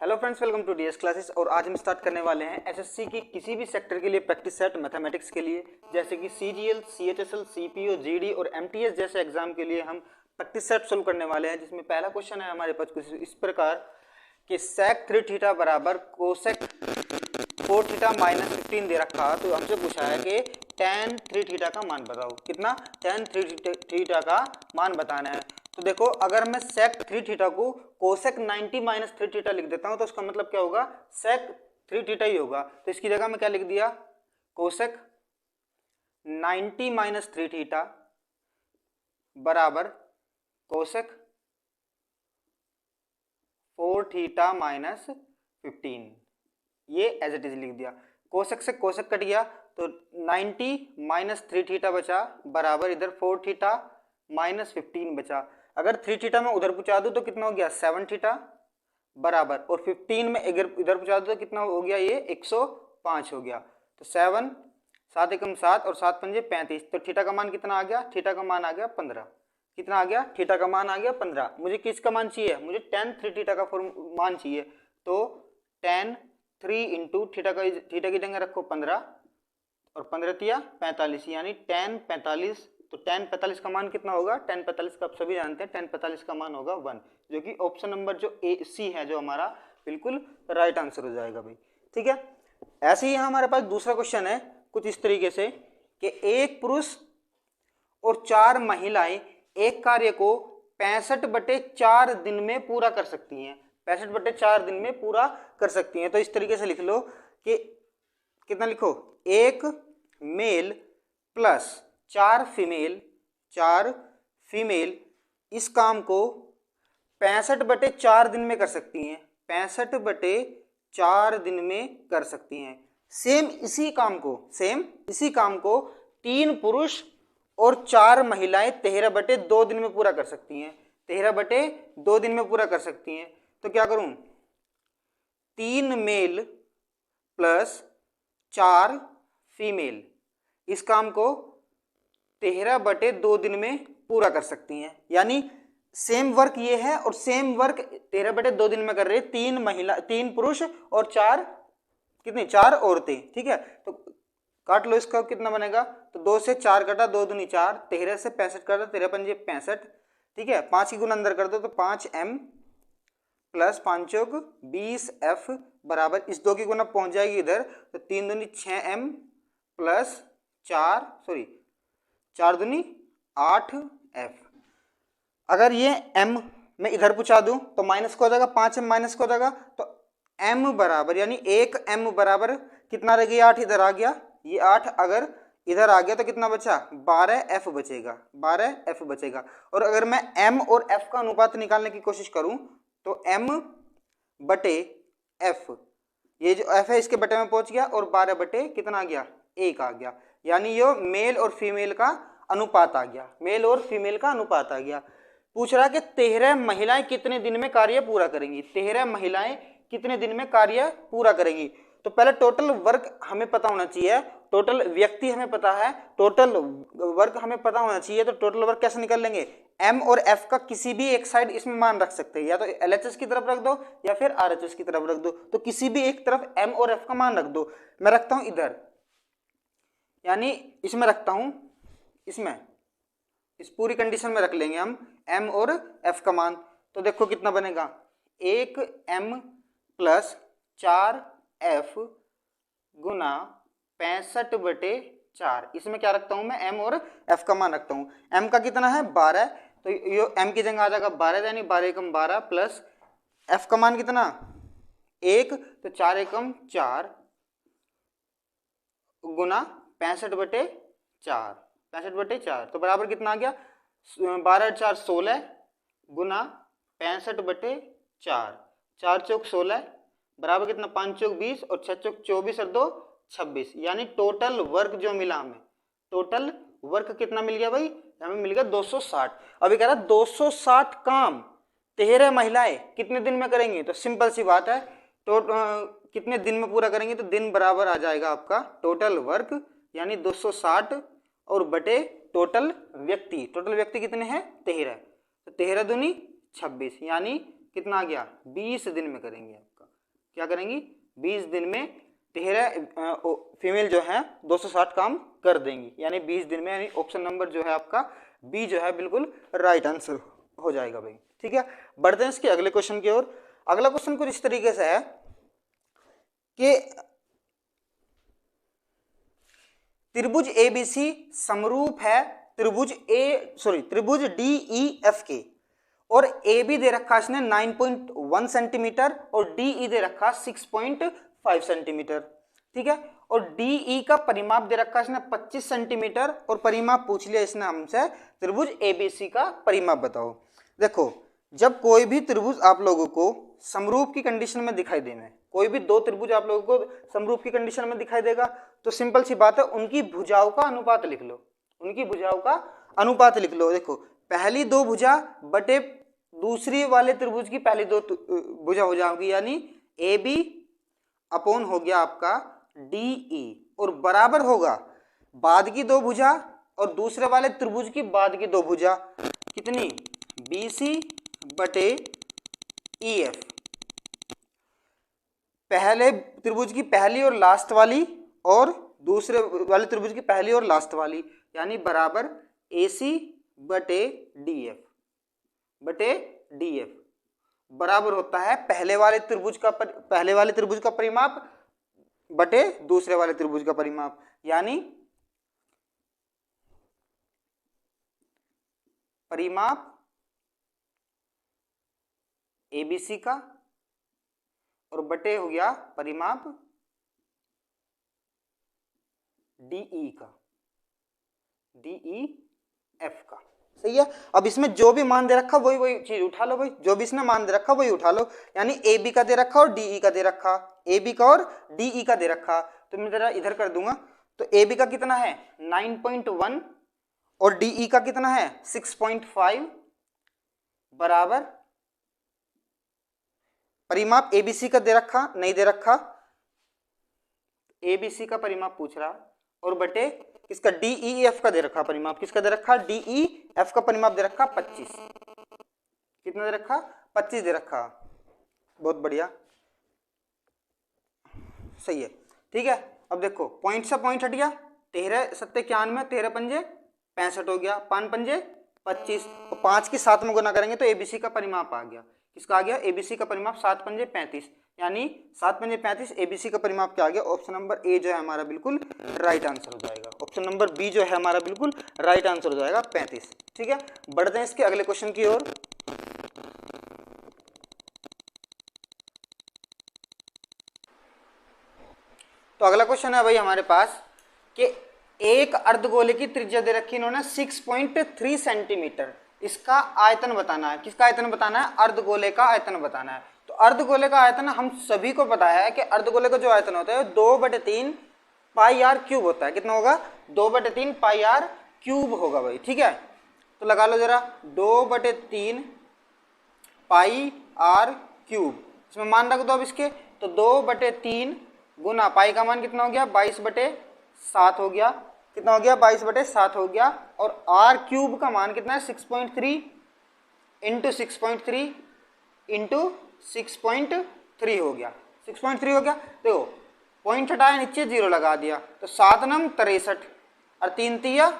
Hello friends, welcome to DS classes. और आज हम स्टार्ट करने वाले हैं एसएससी की किसी भी सेक्टर के लिए प्रैक्टिस सेट मैथमेटिक्स के लिए, जैसे कि सीजीएल, सीएचएसएल, सीपीओ, जीडी और एमटीएस जैसे एग्जाम के लिए हम प्रैक्टिस सेट सोल्व करने वाले हैं। जिसमें पहला क्वेश्चन है हमारे पास कुछ इस प्रकार कि sec 3 थीटा बराबर कोसेक 4 थीटा माइनस 15 दे रखा। तो हमसे पूछा है कि tan 3 थीटा का मान बताओ। कितना? tan 3 थीटा का मान बताना है। तो देखो, अगर मैं sec 3 थीटा को कोसेक 90 माइनस 3 थीटा लिख देता हूं तो उसका मतलब क्या होगा? sec 3 थीटा ही होगा। तो इसकी जगह में क्या लिख दिया? कोसेक 90 माइनस 3 थीटा बराबर कोसेक 4 थीटा माइनस 15। ये एज इट इज लिख दिया। कोसेक से कोसेक कट गया तो 90 माइनस 3 थीटा बचा बराबर इधर 4 थीटा माइनस 15 बचा। अगर 3 थीटा में उधर पहुंचा दूं तो कितना हो गया? 7 थीटा बराबर, और 15 में इधर पहुंचा दूं तो कितना हो गया? ये 105 हो गया। तो 7 7 एकम 7 और 7 पंजे 35। तो थीटा का मान कितना आ गया? थीटा का मान आ गया 15। कितना आ गया? थीटा का मान आ गया 15। मुझे किसका मान चाहिए? मुझे tan 3 थीटा का मान चाहिए। तो tan 3 इंटू थीटा की जगह रखो 15 और 15 तिया 45, यानी tan 45। तो tan 45 का मान कितना होगा? tan 45 का आप सभी जानते हैं, tan 45 का मान होगा 1, जो कि ऑप्शन नंबर जो ए सी है जो हमारा बिल्कुल राइट आंसर हो जाएगा भाई। ठीक है। ऐसे ही हमारे पास दूसरा क्वेश्चन है कुछ इस तरीके से कि एक पुरुष और 4 महिलाएं एक कार्य को 65/4 दिन में पूरा कर सकती हैं। 65/4 दिन में पूरा कर सकती हैं। तो इस तरीके से लिख लो कि कितना लिखो? एक मेल प्लस 4 फीमेल इस काम को 65/4 दिन में कर सकती हैं। 65/4 दिन में कर सकती हैं। सेम इसी काम को 3 पुरुष और 4 महिलाएं 13/2 दिन में पूरा कर सकती हैं। 13/2 दिन में पूरा कर सकती हैं। तो क्या करूं? 3 मेल प्लस 4 फीमेल इस काम को 13/2 दिन में पूरा कर सकती हैं। यानी सेम वर्क ये है और सेम वर्क 13/2 दिन में कर रहे हैं 3 पुरुष और 4 औरतें। ठीक है। तो काट लो इसका, कितना बनेगा? तो 2 से 4 कटा, 2 दूनी 4, 13 से 65 कर दो, 13 पंजे 65। ठीक है। 5 की गुना अंदर कर दो तो 5m प्लस 5 चौक 20f बराबर, इस 2 की गुना पहुंच जाएगी इधर तो 3 दूनी 6m प्लस 4 दूनी 8f। अगर ये m मैं इधर पहुंचा दूं तो माइनस को हो जाएगा, 5m माइनस को हो जाएगा। तो m बराबर, यानी 1m बराबर कितना रह गया? 8 इधर आ गया, ये 8 अगर इधर आ गया तो कितना बचा? 12f बचेगा। 12f बचेगा। और अगर मैं m और f का अनुपात निकालने की कोशिश करूं तो m/f, ये जो f है इसके बटे में पहुंच गया और 12 बटे कितना आ गया? 1 आ गया। यानी ये मेल और फीमेल का अनुपात आ गया। मेल और फीमेल का अनुपात आ गया। पूछ रहा है कि 13 महिलाएं कितने दिन में कार्य पूरा करेंगी? 13 महिलाएं कितने दिन में कार्य पूरा करेंगी? तो पहले टोटल वर्क हमें पता होना चाहिए। टोटल व्यक्ति हमें पता है, टोटल वर्क हमें पता होना चाहिए। तो टोटल वर्क कैसे निकाल लेंगे? m और f का किसी भी एक साइड इसमें मान रख सकते हैं, या तो LHS की तरफ रख दो या फिर RHS की तरफ रख दो। तो किसी भी एक तरफ m और f का मान रख दो। मैं रखता हूं इधर, यानी इसमें रखता हूं, इसमें इस पूरी कंडीशन में रख लेंगे हम m और f का मान। तो देखो कितना बनेगा? 1m प्लस 4f गुना 65/4। इसमें क्या रखता हूं मैं? m और f का मान रखता हूं। m का कितना है? 12। तो ये m की जगह आ जाएगा 12, यानी 12 एकम 12 प्लस f का मान कितना? 1। तो 4 एकम 4 गुना 65/4। 65/4 तो बराबर कितना आ गया? 12 4 16 गुना 65/4। 4 चौक 16 बराबर कितना? 5 चौक 20 और 6 चौक 24 और 2 26। यानी टोटल वर्क जो मिला हमें, टोटल वर्क कितना मिल गया भाई? हमें मिल गया 260। अभी कह रहा 260 काम 13 महिलाएं कितने दिन में करेंगी? तो सिंपल सी बात है, कितने दिन में पूरा करेंगे? तो दिन बराबर आ जाएगा आपका टोटल वर्क, यानी 260 और बटे टोटल व्यक्ति कितने हैं? 13। तो 13 दूनी 26, यानी कितना आ गया? 20 दिन में करेंगे आपका। क्या करेंगी, 20 दिन में 13 फीमेल जो है 260 काम कर देंगी, यानी 20 दिन में, यानी ऑप्शन नंबर जो है आपका बी जो है बिल्कुल राइट आंसर हो जाएगा भाई। ठीक है, बढ़ते हैं इसके अगले क्वेश्चन की ओर। अगला क्वेश्चन कुछ इस तरीके से है कि त्रिभुज एबीसी समरूप है त्रिभुज त्रिभुज DEF के, और ए बी दे रखा इसने 9.1 सेंटीमीटर और DE दे रखा 6.5 सेंटीमीटर। ठीक है, और DE का परिमाप दे रखा इसने 25 सेंटीमीटर और परिमाप पूछ लिया इसने हमसे त्रिभुज ABC का परिमाप बताओ। देखो, जब कोई भी त्रिभुज आप लोगों को समरूप की कंडीशन में दिखाई देना है, कोई भी दो त्रिभुज आप लोगों को समरूप की कंडीशन में दिखाई देगा, तो सिंपल सी बात है, उनकी भुजाओं का अनुपात लिख लो, उनकी भुजाओं का अनुपात लिख लो। देखो, पहली दो भुजा बटे दूसरी वाले त्रिभुज की पहली दो भुजा हो जाएगी, यानी AB अपॉन हो गया आपका DE, और बराबर होगा बाद की दो भुजा और दूसरे वाले त्रिभुज की बाद की दो भुजा, कितनी, BC बटे EF, पहले त्रिभुज की पहली और लास्ट वाली और दूसरे वाले त्रिभुज की पहली और लास्ट वाली, यानी बराबर AC बटे DF बराबर होता है पहले वाले त्रिभुज का परिमाप बटे दूसरे वाले त्रिभुज का परिमाप, यानी परिमाप ABC का और बटे हो गया परिमाप DEF का। सही है, अब इसमें जो भी मान दे रखा वही चीज उठा लो भाई, जो भी इसने मान दे रखा वही उठा लो, यानी AB का दे रखा और DE का दे रखा, AB का और DE का दे रखा, तो मैं जरा इधर कर दूंगा, तो AB का कितना है 9.1 और DE का कितना है 6.5 बराबर परिमाप ABC का दे रखा, नहीं दे रखा, ABC का परिमाप पूछ रहा, और बटे इसका DEF का दे रखा परिमाप, किसका दे रखा, DEF का परिमाप दे रखा 25, कितना दे रखा 25 दे रखा। बहुत बढ़िया, सही है। ठीक है, अब देखो पॉइंट से पॉइंट हट गया, 13 सत्ते 91, 13 पंजे 65 हो गया, 5 पंजे 25, और 5 की 7 में गुना करेंगे तो ABC का परिमाप आ गया, किसका आ गया, ABC का परिमाप 7 पंजे 35, यानी 7 पंजे 35, ABC का परिमाप क्या आ गया, ऑप्शन नंबर ए जो है हमारा बिल्कुल राइट आंसर हो जाएगा, ऑप्शन नंबर बी जो है हमारा बिल्कुल राइट आंसर हो जाएगा 35। ठीक है, बढ़ते हैं इसके अगले क्वेश्चन की ओर। तो अगला क्वेश्चन है भाई हमारे पास कि एक अर्धगोले की त्रिज्या दे रखी इन्होंने 6.3 सेंटीमीटर, इसका आयतन बताना है, किसका आयतन बताना है, अर्धगोले का आयतन बताना है। तो अर्धगोले का आयतन हम सभी को पता है कि अर्धगोले का जो आयतन होता है 2/3 पाई आर क्यूब होता है, कितना होगा 2/3 पाई आर क्यूब होगा भाई। ठीक है, तो लगा लो जरा 2/3 पाई आर क्यूब, इसमें मान रख दो अब इसके, तो 2/3 गुना पाई का मान कितना हो गया 22/7 हो गया, कितना हो गया 22/7 हो गया, और आर क्यूब का मान कितना है 6.3 इंटू 6.3 इंटू 6.3 हो गया, 6.3 हो गया। देखो पॉइंट हटाया नीचे 0 लगा दिया, तो 7 नम 63 और 3 तिया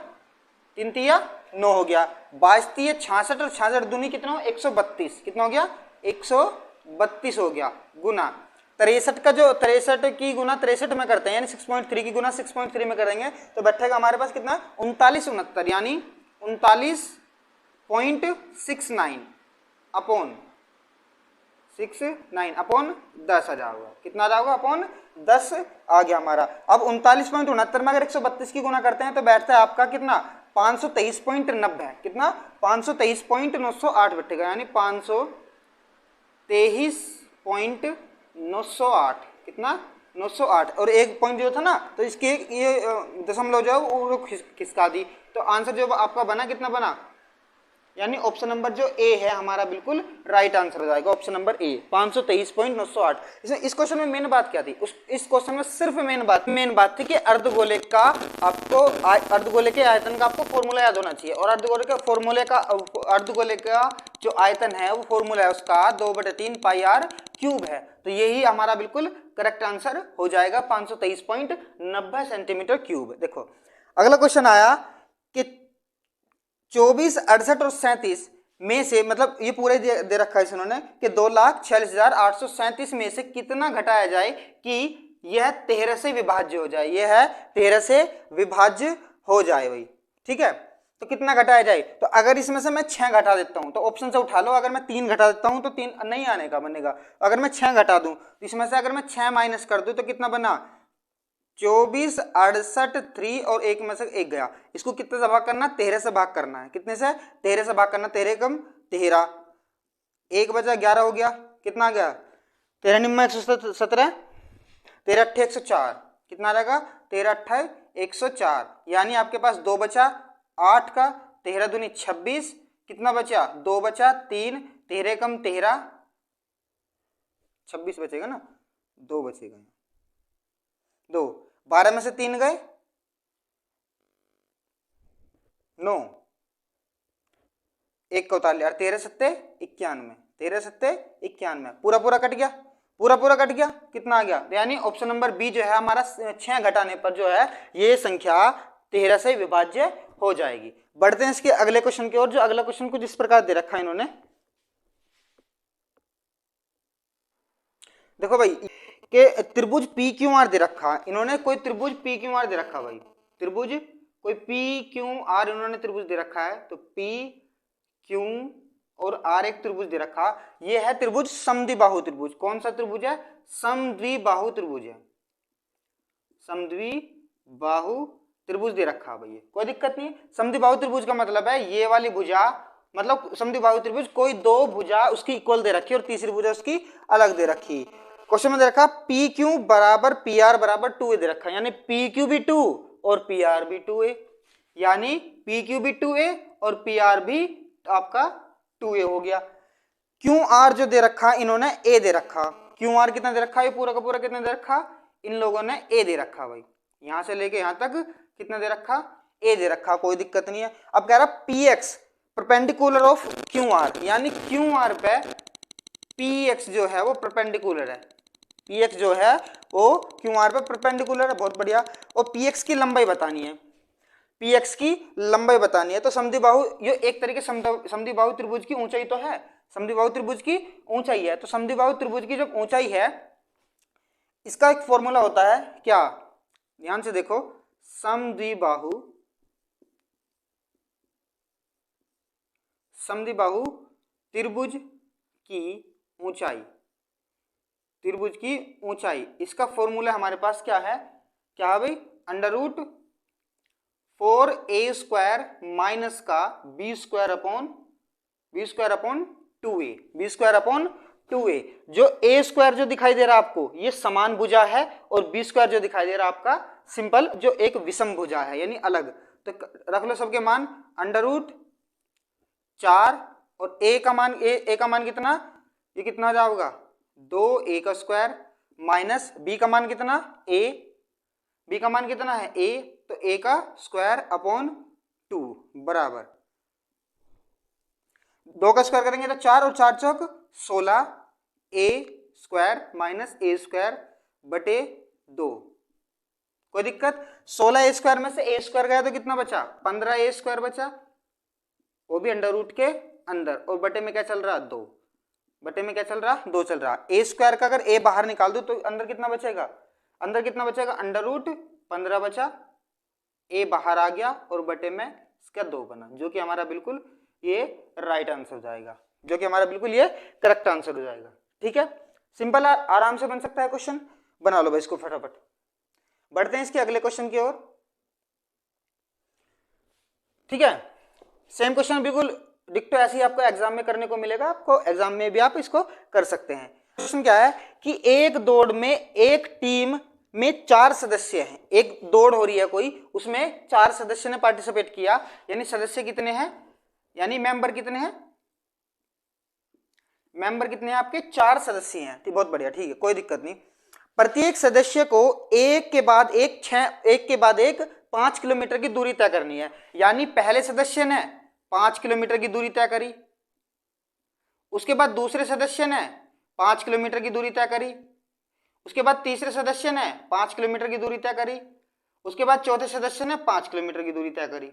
9 हो गया, 22 तिया 66 और 66 दूनी कितना हो 132, कितना हो गया 132 हो गया, गुना 63 का जो 63 की गुना 63 में करते हैं, यानी 6.3 की गुना 6.3 में करेंगे तो बैठेगा हमारे पास कितना 3969, यानी 39.69 अपॉन 69 अपॉन 10 आ जाएगा, कितना आ जाएगा अपॉन 10 आ गया हमारा। अब 39.69 में अगर 132 की गुना करते हैं तो बैठता है आपका कितना 523.90, कितना 523.908 बैठेगा, यानी 523.908, कितना 908, और एक पॉइंट जो था ना तो इसके ये दशमलव जो वो खिसका दी, तो आंसर जो आपका बना कितना बना, यानी ऑप्शन नंबर जो ए है हमारा बिल्कुल राइट आंसर हो जाएगा, ऑप्शन नंबर ए 523.908। इसमें इस क्वेश्चन में मेन बात क्या थी, इस क्वेश्चन में सिर्फ मेन बात थी कि अर्धगोले के आयतन का आपको फॉर्मूला याद होना चाहिए, और अर्धगोले का जो आयतन है वो फॉर्मूला है उसका 2/3 पाई आर क्यूब है। तो यही हमारा बिल्कुल करेक्ट आंसर हो जाएगा 523.90 सेंटीमीटर क्यूब। देखो अगला क्वेश्चन आया कि 24, 68 और 37 में से, मतलब ये पूरे दे रखा है इन्होंने कि 2,46,837 में से कितना घटाया जाए कि यह 13 से विभाज्य हो जाए, यह है 13 से विभाज्य हो जाए भाई। ठीक है, तो कितना घटाया जाए? तो अगर इसमें से मैं 6 घटा देता हूं तो ऑप्शन से उठा लो, अगर मैं 3 घटा देता हूं तो 3 नहीं आने का बनेगा। अगर मैं 6 घटा दूं तो इसमें से अगर मैं 6 माइनस कर दूं तो कितना बना? 24, 68, 3 और 1 में से 1 गया। इसको कितने से भाग करना? 13 से भाग करना है। कितने से? 13 से भाग करना। 13 कम 13, 1 बचा 11 हो गया। कितना आ गया? 13 निम्न 117, 13 अट्ठे 104, कितना आ जाएगा? 13 अट्ठे 104, यानी आपके पास 2 बचा 8 का, 13 दूनी 26, कितना बचा? 2 बचा 3, 13 कम 13, 26 बचेगा ना, 2 बचेगा, 2, 12 में से 3 गए 9, 1 का उतार लिया, 13 सत्ते 91, 13 सत्ते 91, पूरा पूरा कट गया, पूरा पूरा कट गया। कितना आ गया? यानी ऑप्शन नंबर बी जो है हमारा 6 घटाने पर जो है ये संख्या 13 से विभाज्य हो जाएगी। बढ़ते हैं इसके अगले क्वेश्चन की ओर। जो अगला क्वेश्चन कुछ इस प्रकार दे रखा है इन्होंने, देखो भाई कि त्रिभुज पी क्यू आर दे रखा इन्होंने, कोई त्रिभुज पी क्यू आर दे रखा भाई, त्रिभुज कोई पी क्यू आर इन्होंने त्रिभुज दे रखा है। तो पी क्यू और आर एक त्रिभुज दे रखा, ये है त्रिभुज समद्विबाहु त्रिभुज। कौन सा त्रिभुज है? समद्विबाहु त्रिभुज है, समद्विबाहु त्रिभुज दे रखा भाई, कोई दिक्कत नहीं। समद्विबाहु त्रिभुज का मतलब है ये वाली भुजा, मतलब समद्विबाहु त्रिभुज कोई 2 भुजा उसकी इक्वल दे रखी और तीसरी भुजा उसकी अलग दे रखी। क्वेश्चन में दे रखा पी क्यू बराबर पी आर बराबर 2a दे रखा, यानी पी क्यू भी 2 और पी आर भी 2a, यानी पी क्यू भी 2a और पी आर भी आपका 2a हो गया। क्यू आर जो दे रखा इन्होंने a दे रखा, क्यू आर कितना दे रखा? ये पूरा का पूरा कितना दे रखा? इन लोगों ने a दे रखा भाई, यहां से लेके यहां तक कितना दे रखा? a दे रखा, कोई दिक्कत नहीं है। अब कह रहा px perpendicular of Q R, यानी क्यू आर पे px जो है वो परपेंडिकुलर है, px जो है वो क्यू आर पे परपेंडिकुलर है, बहुत बढ़िया। और px की लंबाई बतानी है, px की लंबाई बतानी है। तो समद्विबाहु ये एक तरीके समद्विबाहु त्रिभुज की ऊंचाई तो है, समद्विबाहु त्रिभुज की ऊंचाई है। तो समद्विबाहु त्रिभुज की जब ऊंचाई है, इसका एक फॉर्मूला होता है क्या? ध्यान से देखो, समद्विबाहु त्रिभुज की ऊंचाई, त्रिभुज की ऊंचाई, इसका फॉर्मूला हमारे पास क्या है? क्या है भाई? Under root 4a square minus का b square upon 2a, b square upon 2a। जो a स्क्वायर जो दिखाई दे रहा है आपको ये समान भुजा है, और b स्क्वायर जो दिखाई दे रहा है आपका सिंपल जो एक विषम भुजा है, यानी अलग। तो रख लो सबके मान, अंडर रूट 4 और a का मान कितना? ये कितना जाएगा? 2a का स्क्वायर माइनस b का मान कितना? b का मान कितना है? a, तो a का स्क्वायर अपॉन 2 बराबर 2 का स्क्वायर करेंगे तो 4 और 4 चौक 16, a square minus a square बटे 2, कोई दिक्कत? 16a स्क्वायर में से a स्क्वायर गया तो कितना बचा? 15a स्क्वायर बचा, वो भी अंडर रूट के अंदर, और बटे में क्या चल रहा? 2, बटे में क्या चल रहा? 2 चल रहा। a स्क्वायर का अगर a बाहर निकाल दो तो अंदर कितना बचेगा? अंदर कितना बचेगा? अंडर रूट 15 बचा, a बाहर आ गया और बटे में इसका 2 बना, जो कि हमारा बिल्कुल ये राइट आंसर हो जाएगा, जो कि हमारा बिल्कुल ये करेक्ट आंसर हो जाएगा। ठीक है, सिंपल आराम से बन सकता है क्वेश्चन, बना लो भाई इसको फटाफट। बढ़ते हैं इसके अगले क्वेश्चन की ओर। ठीक है, सेम क्वेश्चन बिल्कुल डिक्टो ऐसे ही आपको एग्जाम में करने को मिलेगा, आपको एग्जाम में भी आप इसको कर सकते हैं। क्वेश्चन क्या है कि एक दौड़ में एक टीम में 4 सदस्य हैं, एक दौड़ हो रही है कोई, उसमें 4 सदस्य ने पार्टिसिपेट किया, यानी सदस्य कितने हैं? यानी मेंबर कितने हैं? मेंबर कितने हैं आपके? 4 सदस्य हैं। तो बहुत बढ़िया, ठीक है, कोई दिक्कत नहीं। प्रत्येक सदस्य को एक के बाद एक 5 किलोमीटर की दूरी तय करनी है, यानी पहले सदस्य ने 5 किलोमीटर की दूरी तय करी, उसके बाद दूसरे सदस्य ने 5 किलोमीटर की दूरी तय करी। उसके बाद तीसरे सदस्य ने 5 किलोमीटर की दूरी तय करी। उसके बाद चौथे सदस्य ने 5 किलोमीटर की दूरी तय करी।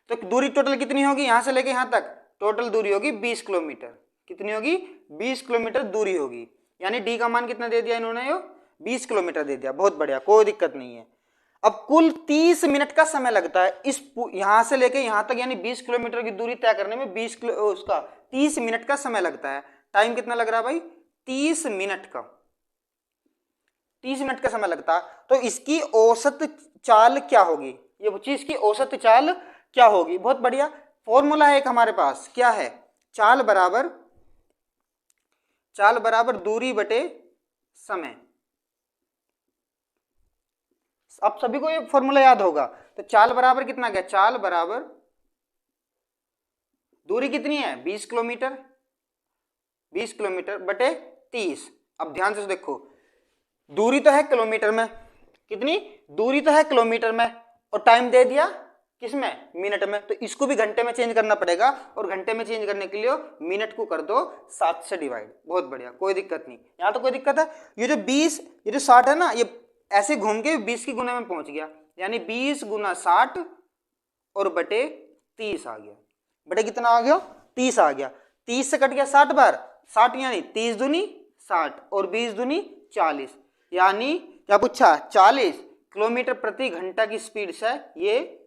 तो दूरी टोटल कितनी होगी यहां से लेके यहां तक? टोटल दूरी होगी 20 किलोमीटर। कितनी होगी? 20 किलोमीटर दूरी होगी। यानी डी का मान कितना दे दिया इन्होंने? 20 किलोमीटर दे दिया। बहुत बढ़िया, कोई दिक्कत नहीं है। अब कुल 30 मिनट का समय लगता है इस यहां से लेके यहां तक, यानी 20 किलोमीटर की दूरी तय करने में 30 मिनट का समय लगता है। टाइम कितना लग रहा है भाई? 30 मिनट का। 30 मिनट का समय लगता। तो इसकी औसत चाल क्या होगी? ये पूछिए इसकी औसत चाल क्या होगी। बहुत बढ़िया, फॉर्मूला है एक हमारे पास। क्या है? चाल बराबर दूरी बटे समय। अब सभी को ये फॉर्मूला याद होगा। तो चाल बराबर कितना गया? चाल बराबर दूरी कितनी है? 20 किलोमीटर। 20 किलोमीटर बटे 30। अब ध्यान से देखो, दूरी तो है किलोमीटर में। कितनी दूरी तो है किलोमीटर में, और टाइम दे दिया किसमें? मिनट में। तो इसको भी घंटे में चेंज करना पड़ेगा, और घंटे में चेंज करने के लिए मिनट को कर दो 7 से डिवाइड। बहुत बढ़िया, कोई दिक्कत नहीं। यहां तो कोई दिक्कत है? ये जो 20, ये जो 60 है ना, ये ऐसे घूम के 20 की गुना में पहुंच गया, यानी 20 गुना 60 और बटे 30 आ गया। बटे कितना आ गया? 30 आ गया। 30 से कट गया 60 बार, 60 यानी 30 दूनी 60 और 20 दूनी 40, यानी क्या पूछा? 40 किलोमीटर प्रति घंटा की स्पीड से ये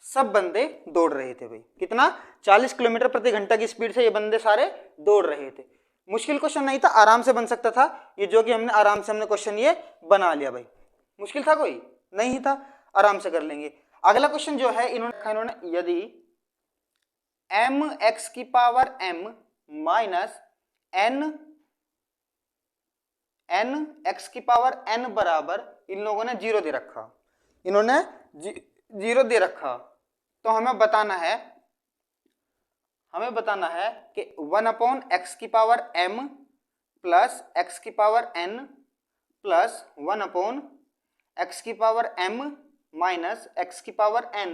सब बंदे दौड़ रहे थे भाई। कितना? 40 किलोमीटर प्रति घंटा की स्पीड से ये बंदे सारे दौड़ रहे थे। मुश्किल क्वेश्चन नहीं था, आराम से बन सकता था ये, जो कि हमने आराम से क्वेश्चन ये बना लिया भाई। मुश्किल था कोई? नहीं था, आराम से कर लेंगे। अगला क्वेश्चन जो है इन्होंने यदि m x की power m minus n x की पावर n बराबर, इन लोगों ने 0 दे रखा। इन्होंने 0 दे रखा। तो हमें बताना है कि 1/x की पावर m प्लस x की पावर n प्लस 1/x की पावर m माइनस x की पावर n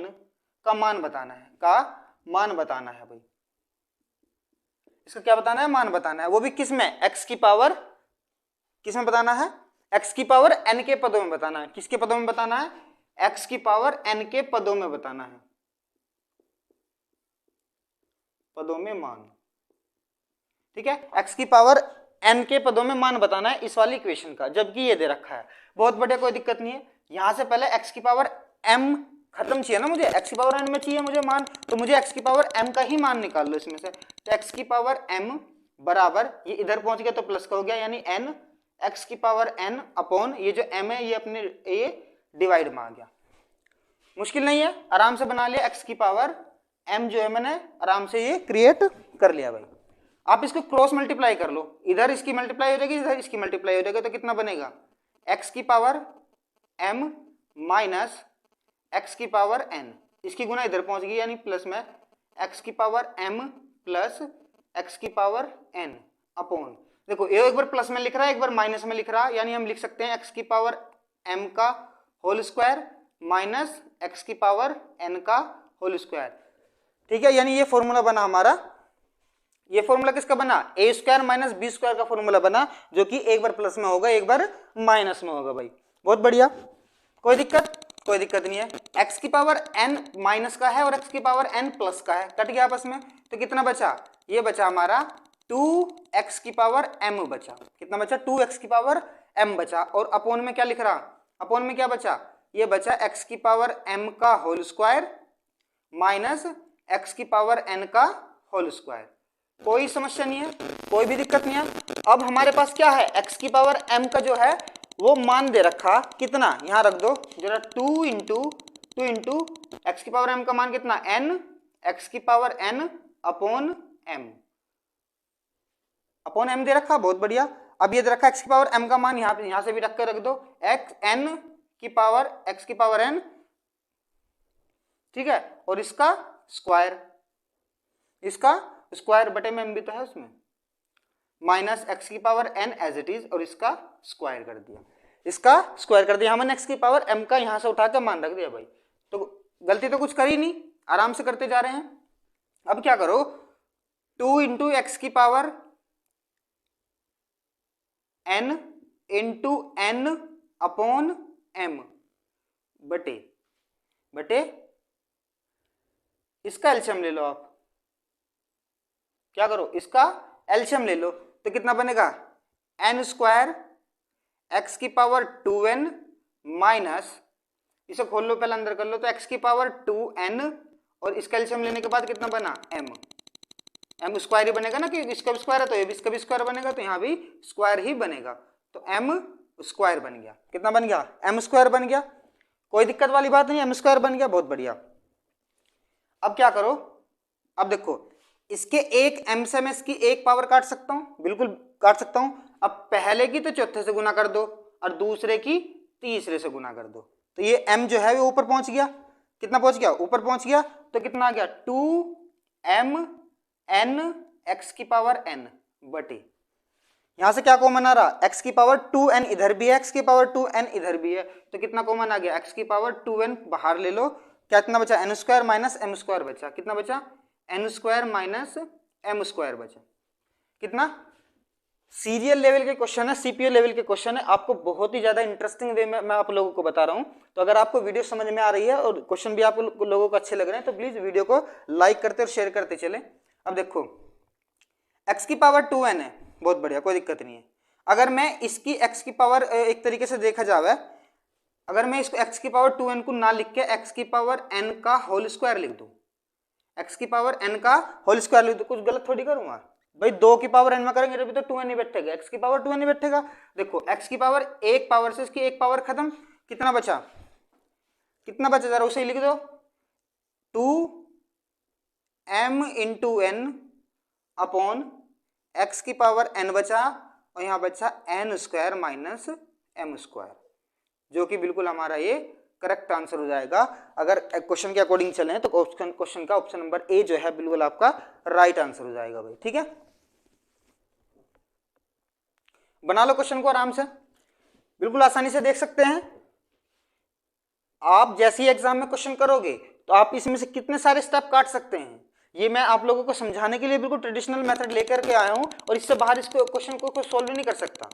का मान बताना है भाई। इसका क्या बताना है? मान बताना है। वो भी किस में? x की पावर किस में बताना है? x की पावर n के पदों में बताना है। किसके पदों में बताना है? x की पावर n के पदों में बताना है। पदों में मान, ठीक है? x की पावर n के पदों में मान बताना है इस वाली इक्वेशन का, जबकि ये दे रखा है। बहुत बढ़िया, कोई दिक्कत नहीं है। यहां से पहले x की पावर m खत्म चाहिए ना मुझे, x की पावर n में चाहिए मुझे मान, तो मुझे x की पावर m का ही मान निकाल लो इसमें से। तो x की पावर m बराबर, ये इधर पहुंच गया तो प्लस का हो गया, यानी n x की पावर n अपॉन ये जो m है ये अपने ये डिवाइड में आ गया। मुश्किल नहीं है, आराम से बना लिया। x की पावर m जो है मैंने आराम से ये क्रिएट कर लिया भाई। आप इसको क्रॉस मल्टीप्लाई कर लो, इधर इसकी मल्टीप्लाई हो जाएगी, इधर इसकी मल्टीप्लाई हो जाएगी, तो कितना बनेगा? x की पावर m माइनस x की पावर n, इसकी गुना इधर पहुंच गई, यानी प्लस में x की पावर m प्लस x की पावर n अपॉन, देखो ये एक बार प्लस में लिख रहा है, एक बार माइनस में लिख रहा है, यानी हम लिख सकते हैं x की पावर m का होल स्क्वायर माइनस x की पावर n का होल स्क्वायर। ठीक है, यानी ये फॉर्मूला बना हमारा। ये फॉर्मूला किसका बना? ए स्क्वायर माइनस बी स्क्वायर का फॉर्मूला बना, जो कि एक बार प्लस में होगा एक बार माइनस में होगा भाई। बहुत बढ़िया, कोई दिक्कत नहीं है। x की पावर n माइनस का है और x की पावर n प्लस का है, कट गया आपस में, तो कितना बचा? ये बचा हमारा 2x की पावर m बचा। कितना बचा? 2x की पावर m बचा। और अपोन में क्या लिख रहा? अपोन में क्या बचा? ये बचा x की पावर m का होल स्क्वायर माइनस x की पावर n का होल स्क्वायर। कोई समस्या नहीं है, कोई भी दिक्कत नहीं है। अब हमारे पास क्या है? x की पावर m का जो है वो मान दे रखा, कितना? यहां रख दो जरा, 2 इंटू x की पावर m का मान कितना? n x की पावर n अपॉन m दे रखा। बहुत बढ़िया। अब ये दे रखा x की पावर m का मान, यहां से भी रख कर रख दो n की पावर x की पावर n, ठीक है, और इसका स्क्वायर बटे में m भी तो है उसमें, माइनस x की power n as it is, और इसका स्क्वायर कर दिया। हमने x की पावर m का यहां से उठा के मान रख दिया भाई। तो गलती तो कुछ करी नहीं, आराम से करते जा रहे हैं। अब क्या करो, 2 इंटू एक्स की power n into n upon m बटे इसका एलसीएम ले लो। आप क्या करो, इसका एलसीएम ले लो तो कितना बनेगा, n स्क्वायर x की पावर 2n माइनस, इसे खोल लो पहले अंदर कर लो, तो x की पावर 2n और इसका एलसीएम लेने के बाद कितना बना m स्क्वायर ही बनेगा ना, कि इसका भी स्क्वायर है तो ये भी इसका भी स्क्वायर बनेगा, तो यहाँ भी स्क्वायर ही बनेगा, तो m स्क्वायर बन गया। कितना बन गया, m स्क्वायर बन गया। कोई दिक्कत वाली बात नहीं, m स्क्वायर बन गया, बहुत बढ़िया। अब क्या करो, अब देखो इसके एक m से मैं इसकी एक पावर काट सकता हूँ, बिल्कुल काट सकता हूँ। अब पहले की तो चौथे से गुना कर दो और दूसरे की तीसरे से गुना कर दो, तो ये m जो है वो ऊपर पहुंच गया। कितना पहुंच गया, ऊपर पहुंच गया, तो कितना आ गया 2m n x की पावर n बटे, यहां से क्या कॉमन आ रहा, x की पावर 2n इधर भी है, x की पावर 2n इधर भी है, तो कितना कॉमन आ गया, x की पावर 2n बाहर ले लो, क्या कितना बचा, n square minus m square बचा। कितना बचा, n square minus m square बचा। कितना, सीरियल लेवल के क्वेश्चन है, सीपीयू लेवल के क्वेश्चन है, आपको बहुत ही ज्यादा इंटरेस्टिंग वे में मैं आप लोगों को बता रहा हूं। तो अगर आपको वीडियो समझ में आ रही है और क्वेश्चन भी आप लोगों को अच्छे लग रहे हैं तो प्लीज वीडियो को लाइक करते और शेयर करते चले। अब देखो x की पावर 2n है, बहुत बढ़िया, कोई दिक्कत नहीं है। अगर मैं इसकी x की पावर एक तरीके से देखा जाए, अगर मैं इसको x की पावर 2n को ना लिख के x की पावर n का होल स्क्वायर लिख दूं, x की पावर n का होल स्क्वायर लिख दूं, कुछ गलत थोड़ी करूंगा भाई, 2 की पावर n में करेंगे तभी तो 2n ही बैठेगा, x की पावर 2n ही बैठेगा। देखो x की पावर एक पावर से इसकी एक पावर खत्म, कितना बचा, कितना बचा जरा उसे लिख दो, 2m into n upon x की पावर n बचा, और यहां बचा n square minus m square, जो कि बिल्कुल हमारा ये करेक्ट आंसर हो जाएगा। अगर क्वेश्चन के अकॉर्डिंग चलें तो क्वेश्चन का ऑप्शन नंबर ए जो है बिल्कुल आपका राइट आंसर हो जाएगा भाई। ठीक है, बना लो क्वेश्चन को आराम से, बिल्कुल आसानी से देख सकते हैं आप। जैसे ही एग्जाम में क्वेश्चन करोगे तो आप इसमें से कितने सारे स्टेप काट सकते हैं, ये मैं आप लोगों को समझाने के लिए बिल्कुल ट्रेडिशनल मेथड लेकर के आया हूं, और इससे बाहर इसको क्वेश्चन को कोई सोल्व नहीं कर सकता।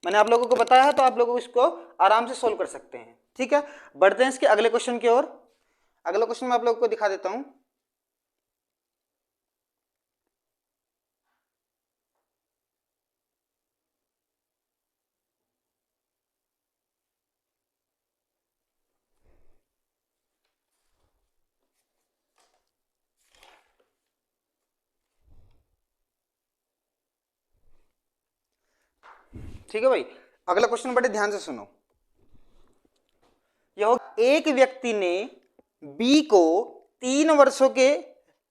मैंने आप लोगों को बताया है तो आप लोग इसको आराम से सोल्व कर सकते हैं। ठीक है, बढ़ते हैं इसके अगले क्वेश्चन की ओर। अगला क्वेश्चन मैं आप लोगों को दिखा देता हूं। ठीक है भाई, अगला क्वेश्चन बड़े ध्यान से सुनो। यह एक व्यक्ति ने बी को 3 वर्षों के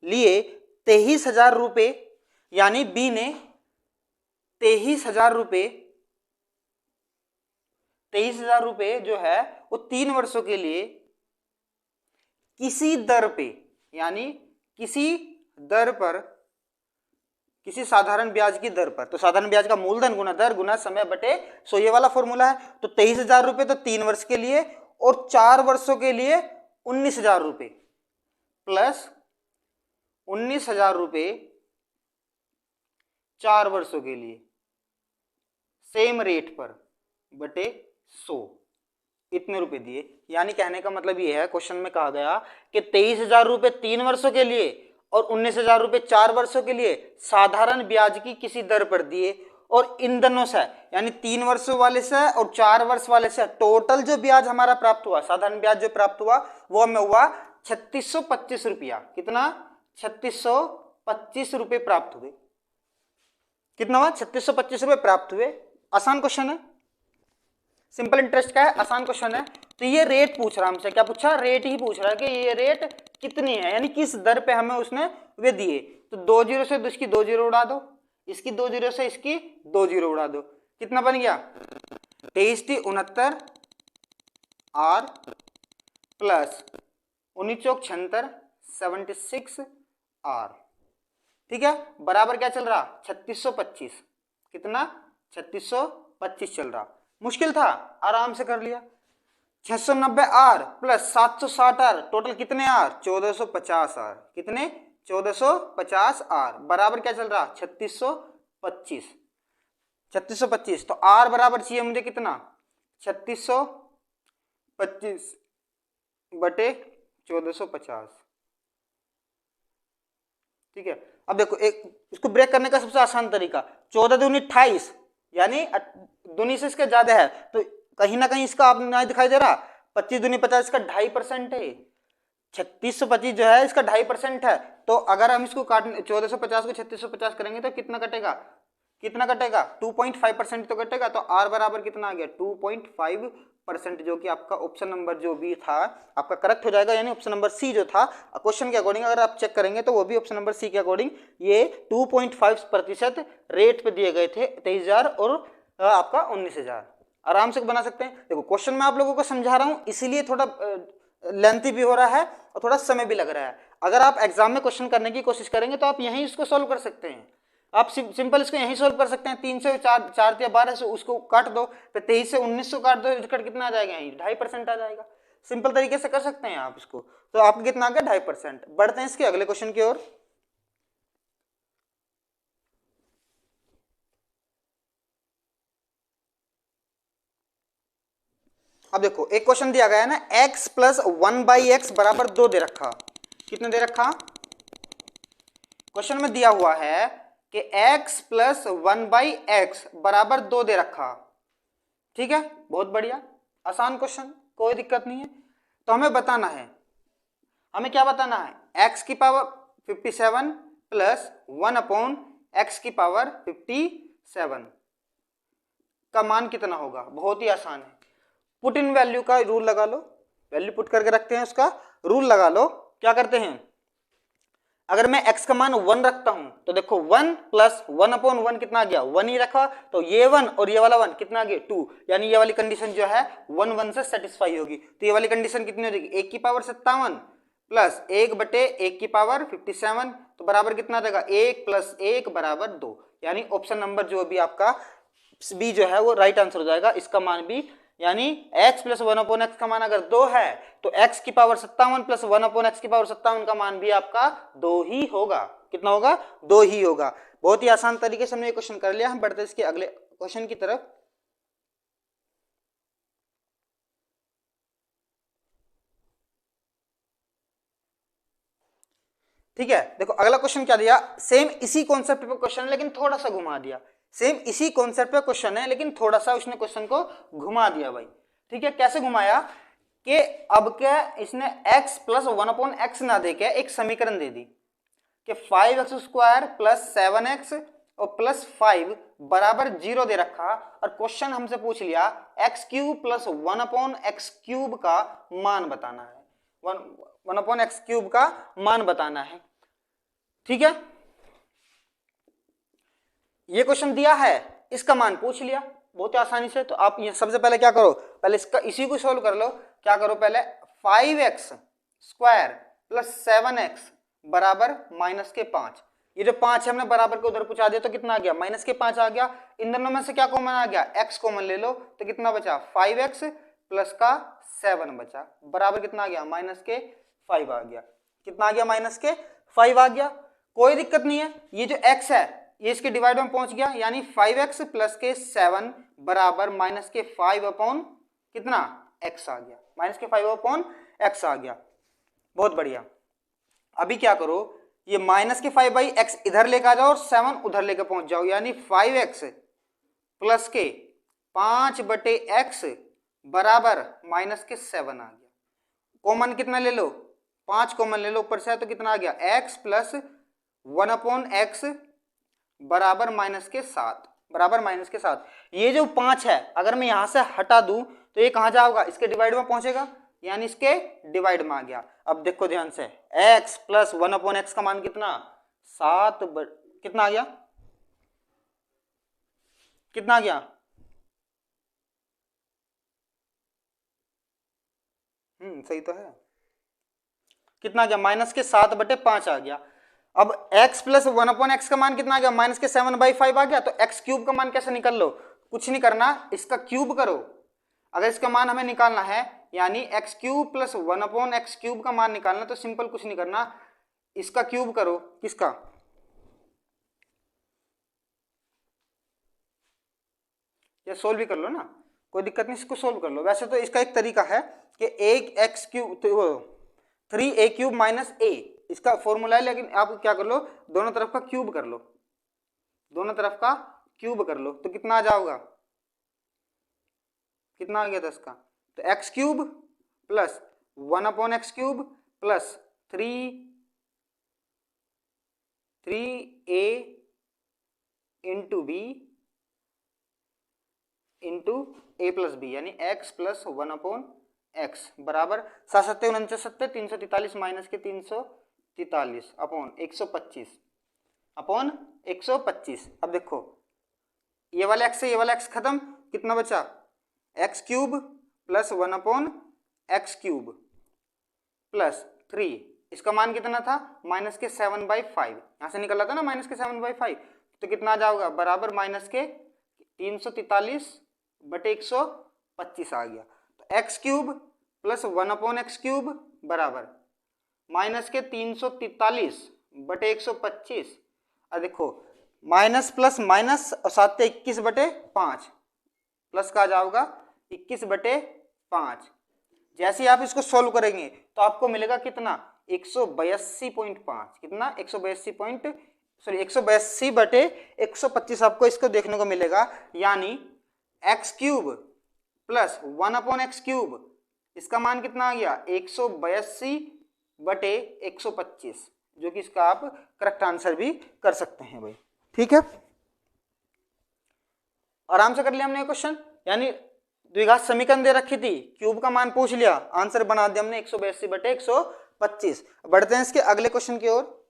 लिए 23,000 रुपए, यानी बी ने 23,000 रुपए, 23,000 रुपए जो है वो 3 वर्षों के लिए किसी दर पे, यानी किसी दर पर, किसी साधारण ब्याज की दर पर, तो साधारण ब्याज का मूलधन गुना दर गुना समय बटे 100, ये वाला फॉर्मूला है। तो 23,000 रुपए तो 3 वर्ष के लिए, और 4 वर्षों के लिए 19,000 रुपए प्लस 19,000 रुपए 4 वर्षों के लिए सेम रेट पर बटे 100, इतने रुपए दिए। यानी कहने का मतलब ये है, क्वेश्चन में कहा गया कि 23,000 रुपए 3 वर्षों के लिए और 19,000 रुपए 4 वर्षों के लिए साधारण ब्याज की किसी दर पर दिए, और इन दोनों से यानी 3 वर्षों वाले से और 4 वर्ष वाले से टोटल जो ब्याज हमारा प्राप्त हुआ, साधारण ब्याज जो प्राप्त हुआ वो हमें हुआ 3625 रुपया। कितना, 3625 रुपए प्राप्त हुए। कितना हुआ, 3625 रुपए प्राप्त हुए। आसान क्वेश्चन है, सिंपल इंटरेस्ट का है, आसान क्वेश्चन है। तो ये रेट पूछ रहा हमसे, क्या पूछा, रेट ही पूछ रहा है कि ये रेट कितनी है, यानी किस दर पे हमें उसने वे दिए। तो 2 जीरो से इसकी 2 जीरो उड़ा दो, इसकी 2 जीरो से इसकी 2 जीरो उड़ा दो, कितना बन गया 2369 आर प्लस 1976 76 आर। ठीक है, बराबर क्या चल रहा 3625, कितना 3625 चल रहा। मुश्किल था, आराम से कर लिया। 690 आर प्लस 760 आर, टोटल कितने आर 1450 आर, कितने 1450 आर, बराबर क्या चल रहा 3625। 3625, तो r बराबर चाहिए मुझे कितना 3625 बटे 1450। ठीक है, अब देखो एक इसको ब्रेक करने का सबसे आसान तरीका 14 दूनी 28, यानी दूनी से इसका ज्यादा है, तो कहीं ना कहीं इसका आप नहीं दिखाई दे रहा, 25 दूनी 50, इसका 2.5% है। 3625 जो है इसका 2.5% है, तो अगर हम इसको काट 1450 को 3650 करेंगे तो कितना कटेगा, कितना कटेगा 2.5% तो कटेगा। तो r बराबर कितना आ गया 2.5%, जो कि आपका ऑप्शन नंबर जो भी था आपका करेक्ट हो जाएगा, यानी ऑप्शन नंबर सी जो था क्वेश्चन के अकॉर्डिंग अगर आप चेक करेंगे तो वो भी ऑप्शन नंबर सी के अकॉर्डिंग ये 2.5% रेट पे दिए गए थे 23,000 और आपका 19,000। आराम से बना सकते हैं। देखो क्वेश्चन मैं आप लोगों को समझा रहा हूँ इसलिए थोड़ा लेंथी भी हो रहा है और थोड़ा समय भी लग रहा है। अगर आप एग्जाम में क्वेश्चन करने की कोशिश करेंगे तो आप यहीं इसको सोल्व कर सकते हैं। आप सिंपल इसको यहीं सोल्व कर सकते हैं। 3 से 4 या 12 से उसको काट दो, फिर 23 से 19 को काट दो, रिजल्ट कितना आ जाएगा, यहीं 2.5% आ जाएगा। सिंपल तरीके से कर सकते हैं आप इसको। तो आपको कितना आ गया 2.5%। बढ़ते हैं इसके अगले क्वेश्चन की ओर। अब देखो एक क्वेश्चन दिया गया है ना, x प्लस 1/x बराबर 2 दे रखा। कितने दे रखा, क्वेश्चन में दिया हुआ है कि x प्लस 1/x बराबर 2 दे रखा। ठीक है, बहुत बढ़िया, आसान क्वेश्चन, कोई दिक्कत नहीं है। तो हमें बताना है, हमें क्या बताना है, x की पावर 57 प्लस 1/x की पावर 57 का मान कितना होगा। बहुत ही आसान है, पुट इन वैल्यू का रूल लगा लो, वैल्यू पुट करके रखते हैं, उसका रूल लगा लो। क्या करते हैं, अगर मैं x का मान 1 रखता हूं तो देखो 1 प्लस 1/1 कितना आ गया, 1 ही रखा, तो ये 1 और ये वाला 1 कितना आ गया 2, यानी ये वाली कंडीशन जो है 1 1 से सेटिस्फाई होगी। तो ये वाली कंडीशन कितनी हो जाएगी, 1 की पावर 57 प्लस 1/1 की पावर 57, तो बराबर कितना आ जाएगा 1 प्लस 1 बराबर 2, यानी ऑप्शन नंबर जो भी आपका बी जो है वो राइट आंसर हो जाएगा। इसका मान भी, यानी x प्लस 1/x का मान अगर 2 है तो x की पावर 57 प्लस 1/x की पावर 57 का मान भी आपका 2 ही होगा। कितना होगा, 2 ही होगा। बहुत ही आसान तरीके से हमने ये क्वेश्चन कर लिया। हम बढ़ते हैं इसके अगले क्वेश्चन की तरफ। ठीक है, देखो अगला क्वेश्चन क्या दिया, सेम इसी कॉन्सेप्ट पे क्वेश्चन लेकिन थोड़ा सा घुमा दिया। सेम इसी कॉन्सेप्ट पे क्वेश्चन है लेकिन थोड़ा सा उसने क्वेश्चन को घुमा दिया भाई। ठीक है, कैसे घुमाया कि अब क्या इसने x प्लस 1/x ना दे के एक समीकरण दे दी कि 5x² प्लस 7x और प्लस 5 बराबर 0 दे रखा, और क्वेश्चन हमसे पूछ लिया x³ प्लस 1/x³ का मान बताना है, 1/x³ का मान बताना है। ठीक है, ये क्वेश्चन दिया है, इसका मान पूछ लिया बहुत आसानी से। तो आप ये सबसे पहले क्या करो, पहले इसका इसी को सोल्व कर लो। क्या करो, पहले 5x² प्लस 7x बराबर -5, ये जो 5 है हमने बराबर के उधर पहुंचा दिया तो कितना आ गया -5 आ गया। इन दोनों में से क्या कॉमन आ गया, x कॉमन ले लो तो कितना बचा 5x प्लस का 7 बचा, बराबर कितना आ गया -5 आ गया। कितना आ गया -5 आ गया। कोई दिक्कत नहीं है, ये जो x है ये इसके डिवाइड में पहुंच गया, यानी 5x प्लस के 7 बराबर -5 अपॉन कितना x आ गया, -5 अपॉन x आ गया। बहुत बढ़िया। अभी क्या करो, ये -5/x इधर लेकर आ जाओ और 7 उधर लेकर पहुंच जाओ, यानी 5x प्लस के 5/x बराबर -7 आ गया। कॉमन कितना ले लो, 5 कॉमन ले लो ऊपर से, तो कितना आ गया x प्लस 1/x बराबर -7 बराबर -7। ये जो 5 है अगर मैं यहां से हटा दूं तो ये कहां जाओगा, इसके डिवाइड में पहुंचेगा, यानी इसके डिवाइड में आ गया। अब देखो ध्यान से, x प्लस 1/x का मान कितना 7 कितना आ गया, कितना आ गया, सही तो है, कितना आ गया -7/5 आ गया। अब x प्लस 1/x का मान कितना आ गया -7/5 आ गया। तो x³ का मान कैसे निकाल लो, कुछ नहीं करना, इसका क्यूब करो। अगर इसका मान हमें निकालना है, यानी x³ प्लस 1/x³ का मान निकालना, तो सिंपल कुछ नहीं करना, इसका क्यूब करो। किसका, या सोल्व भी कर लो ना, कोई दिक्कत नहीं, इसको सोल्व कर लो। वैसे तो इसका एक तरीका है कि एक एक्स क्यूब, तो 3a³ माइनस a इसका फॉर्मूला है, लेकिन आप क्या कर लो, दोनों तरफ का क्यूब कर लो, दोनों तरफ का क्यूब कर लो, तो कितना आ जाओगा, कितना आ गया 10 का, तो x³ plus 1/x³ plus 3a into b into a plus B, यानी x प्लस 1/x बराबर 7 7 49 7 343 माइनस के 343 अपॉन 125 अपॉन 125। अब देखो ये वाला x से ये वाला x खत्म, कितना बचा, x³ प्लस 1/x³ प्लस 3, इसका मान कितना था, माइनस के 7/5, यहाँ से निकला था ना माइनस के 7/5, तो कितना आ जाओगा बराबर माइनस के 343/125 आ गया। तो x³ प्लस 1/x³ बराबर माइनस के 343/125। और देखो माइनस प्लस माइनस और 7 21/5 प्लस का आ जाओगा 21/5। जैसे ही आप इसको सोल्व करेंगे तो आपको मिलेगा कितना, 182.5, कितना 182/125 आपको इसको देखने को मिलेगा, यानी x³ प्लस 1/x³, इसका मान कितना आ गया 182/125, जो कि इसका आप करेक्ट आंसर भी कर सकते हैं भाई। ठीक है, आराम से कर लिया हमने क्वेश्चन, यानी द्विघात समीकरण दे रखी थी, क्यूब का मान पूछ लिया, आंसर बना दिया हमने 182/125। बढ़ते हैं इसके अगले क्वेश्चन की ओर।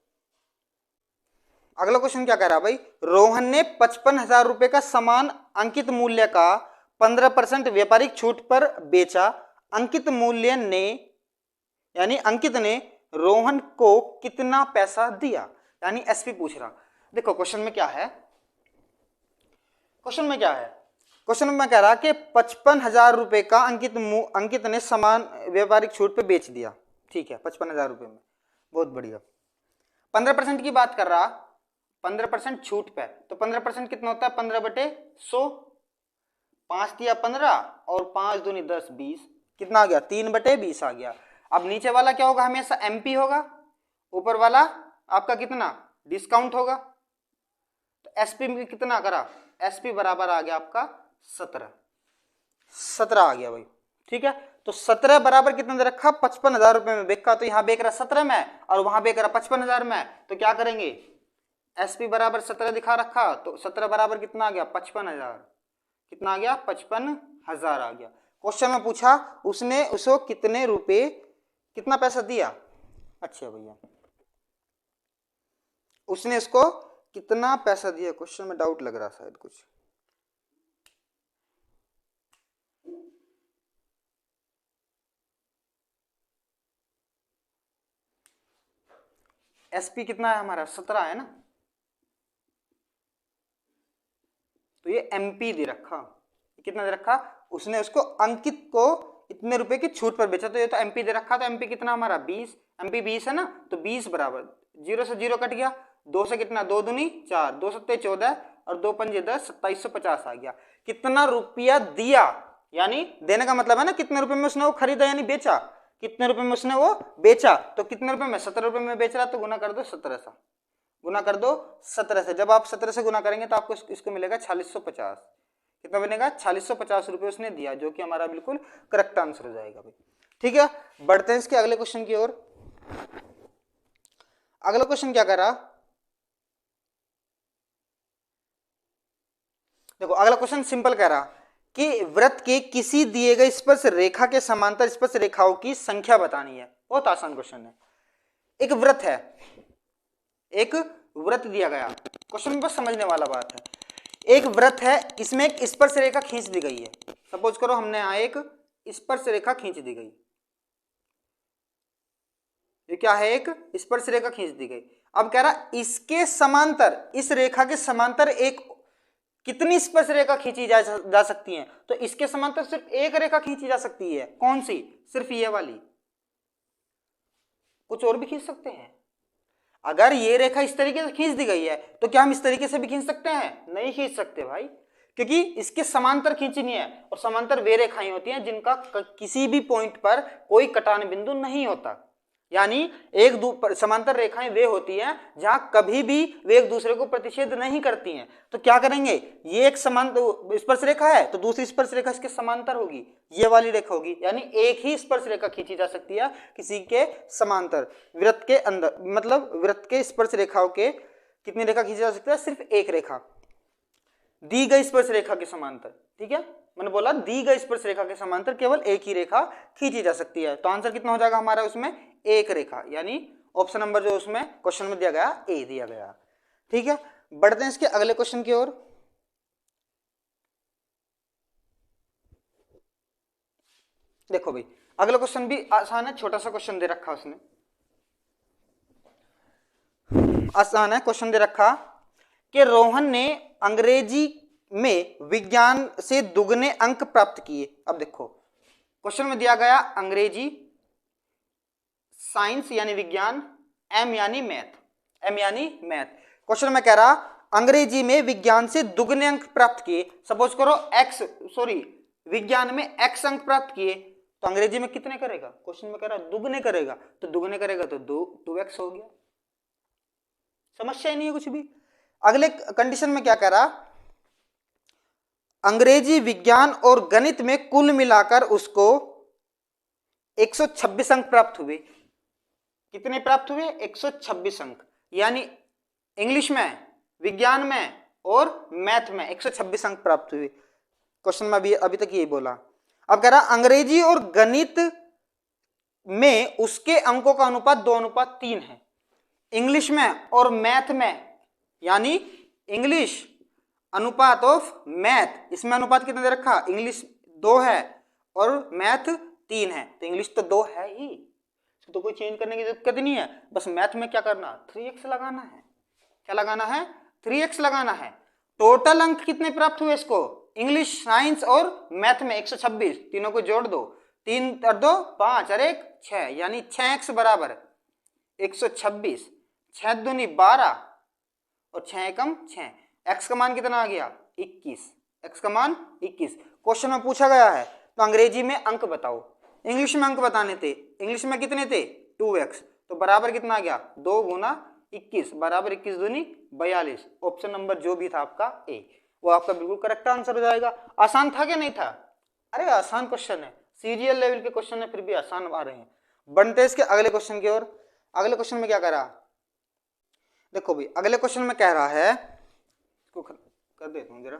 अगला क्वेश्चन क्या कह रहा है भाई, रोहन ने 55,000 रुपए का सामान अंकित मूल्य का 15% व्यापारिक छूट पर बेचा। अंकित मूल्य ने, यानी अंकित ने रोहन को कितना पैसा दिया, यानी एसपी पूछ रहा। देखो क्वेश्चन में क्या है, क्वेश्चन में कह रहा कि 55,000 रुपए का अंकित ने सामान व्यापारिक छूट पे बेच दिया। ठीक है, 55,000 रुपए में, बहुत बढ़िया। 15% की बात कर रहा, 15% छूट पे, तो 15% कितना होता है, 15/100, 5 दिया 15 और 5 दूनी 10 20, कितना आ गया 3/20 आ गया। अब नीचे वाला क्या होगा, हमेशा एमपी होगा, ऊपर वाला आपका कितना डिस्काउंट होगा, तो एसपी में कितना करा, एसपी बराबर आ गया आपका 17 आ गया भाई। ठीक है, तो 17 बराबर कितना दे रखा, 55,000 रुपए में बेचा, तो यहाँ बेच रहा 17 में और वहां बेच रहा 55,000 में, तो क्या करेंगे, एसपी बराबर 17 दिखा रखा, तो 17 बराबर कितना आ गया 55,000, कितना आ गया 55,000 आ गया। क्वेश्चन में पूछा उसने उसको कितने रुपए, कितना पैसा दिया, अच्छा भैया उसने इसको कितना पैसा दिया, क्वेश्चन में डाउट लग रहा शायद कुछ। एसपी कितना है हमारा 17 है ना, तो ये एमपी दे रखा, कितना दे रखा, उसने उसको अंकित को इतने रुपए की छूट पर बेचा, तो ये तो एमपी दे रखा, तो एमपी कितना हमारा 20, एमपी 20 है ना, तो 20 बराबर 0 से 0 कट गया, 2 से कितना 2 दूनी 4, 2 सत्ते 14 और 2 पंजे 10, 2750 आ गया। कितना रुपया दिया, यानी देने का मतलब है ना कितने रुपए में उसने वो खरीदा यानी बेचा, कितने रुपए में उसने वो बेचा, तो कितने रुपए में 17 रुपए में बेच रहा, तो गुना कर दो 17 से, गुना कर दो 17 से। जब आप 17 से गुना करेंगे तो आपको इसको मिलेगा 4650, कितना बनेगा 4650 रुपए उसने दिया, जो कि हमारा बिल्कुल करेक्ट आंसर हो जाएगा भाई। ठीक है, बढ़ते हैं इसके अगले क्वेश्चन की ओर। अगला क्वेश्चन क्या कर रहा, देखो अगला क्वेश्चन सिंपल कह रहा कि वृत्त के किसी दिए गए स्पर्श रेखा के समांतर स्पर्श रेखाओं की संख्या बतानी है। बहुत आसान क्वेश्चन है। एक वृत्त है, एक वृत्त दिया गया, क्वेश्चन बस समझने वाला बात है। एक वृत्त है, इसमें एक स्पर्श रेखा खींच दी गई है, सपोज करो हमने यहां एक स्पर्श रेखा खींच दी गई, ये क्या है, एक स्पर्श रेखा खींच दी गई। अब कह रहा इसके समांतर, इस रेखा के समांतर एक कितनी स्पर्श रेखा खींची जा सकती है, तो इसके समांतर सिर्फ एक रेखा खींची जा सकती है, कौन सी, सिर्फ ये वाली, कुछ और भी खींच सकते हैं। अगर ये रेखा इस तरीके से खींच दी गई है तो क्या हम इस तरीके से भी खींच सकते हैं, नहीं खींच सकते भाई, क्योंकि इसके समांतर खींचनी है, और समांतर वे रेखाएं होती हैं जिनका किसी भी पॉइंट पर कोई कटान बिंदु नहीं होता। यानी समांतर रेखाएं वे होती हैं जहां कभी भी वे एक दूसरे को प्रतिच्छेद नहीं करती हैं। तो क्या करेंगे, ये एक समांतर स्पर्श रेखा है तो दूसरी स्पर्श रेखा इसके समांतर होगी, ये वाली रेखा होगी। यानी एक ही स्पर्श रेखा खींची जा सकती है किसी के समांतर। वृत्त के अंदर मतलब वृत्त के स्पर्श रेखाओं के कितनी रेखा खींची जा सकती है, सिर्फ एक रेखा दी गई स्पर्श रेखा के समांतर। ठीक है, मैंने बोला दी गई स्पर्श रेखा के समांतर केवल एक ही रेखा खींची जा सकती है। तो आंसर कितना हो जाएगा हमारा उसमें, एक रेखा, यानी ऑप्शन नंबर जो उसमें क्वेश्चन में दिया गया ए दिया गया। ठीक है, बढ़ते हैं इसके अगले क्वेश्चन की ओर। देखो भाई अगला क्वेश्चन भी आसान है, छोटा सा क्वेश्चन दे रखा उसने, आसान है। क्वेश्चन दे रखा कि रोहन ने अंग्रेजी में विज्ञान से दुगने अंक प्राप्त किए। अब देखो क्वेश्चन में दिया गया अंग्रेजी, साइंस यानी विज्ञान, एम यानी मैथ, एम यानी मैथ। क्वेश्चन में कह रहा अंग्रेजी में विज्ञान से दुगने अंक प्राप्त किए। सपोज करो विज्ञान में एक्स अंक प्राप्त किए, तो अंग्रेजी में कितने करेगा, क्वेश्चन में कह रहा दुगने करेगा, तो दुगने करेगा तो 2x हो गया, समस्या ही नहीं है कुछ भी। अगले कंडीशन में क्या कह रहा, अंग्रेजी, विज्ञान और गणित में कुल मिलाकर उसको 126 अंक प्राप्त हुए। कितने प्राप्त हुए, 126 अंक। यानी इंग्लिश में, विज्ञान में और मैथ में 126 अंक प्राप्त हुए। क्वेश्चन में अभी तक यही बोला। अब कह रहा अंग्रेजी और गणित में उसके अंकों का अनुपात 2:3 है। इंग्लिश में और मैथ में, यानी इंग्लिश अनुपात ऑफ मैथ, इसमें अनुपात कितना दे रखा, इंग्लिश 2 है और मैथ 3 है, तो इंग्लिश तो 2 है ही, तो कोई चेंज करने की दिक्कत नहीं है। बस मैथ में क्या करना, 3x लगाना है। क्या लगाना है, 3x लगाना है। टोटल अंक कितने प्राप्त हुए इसको, इंग्लिश, साइंस और मैथ में 126, तीनों को जोड़ दो, 3 और 2 5 और 1 6, यानी 6x बराबर 126, 6 दूनी 12 और 6 एकम 6, x का मान कितना आ गया 21, x का मान 21। क्वेश्चन में पूछा गया है तो अंग्रेजी में अंक बताओ, इंग्लिश में अंक बताने थे, इंग्लिश में कितने थे 2x, तो बराबर कितना आ गया 2 गुना 21 बराबर 21 दूनी 42। ऑप्शन नंबर जो भी था आपका ए, वो आपका बिल्कुल करेक्ट आंसर हो जाएगा। आसान था क्या नहीं था, अरे आसान क्वेश्चन है, सीरियल लेवल के क्वेश्चन है फिर भी आसान आ रहे हैं। बनते इसके अगले क्वेश्चन की ओर। अगले क्वेश्चन में क्या कह रहा, देखो भाई अगले क्वेश्चन में कह रहा है, इसको कर देता हूं जरा,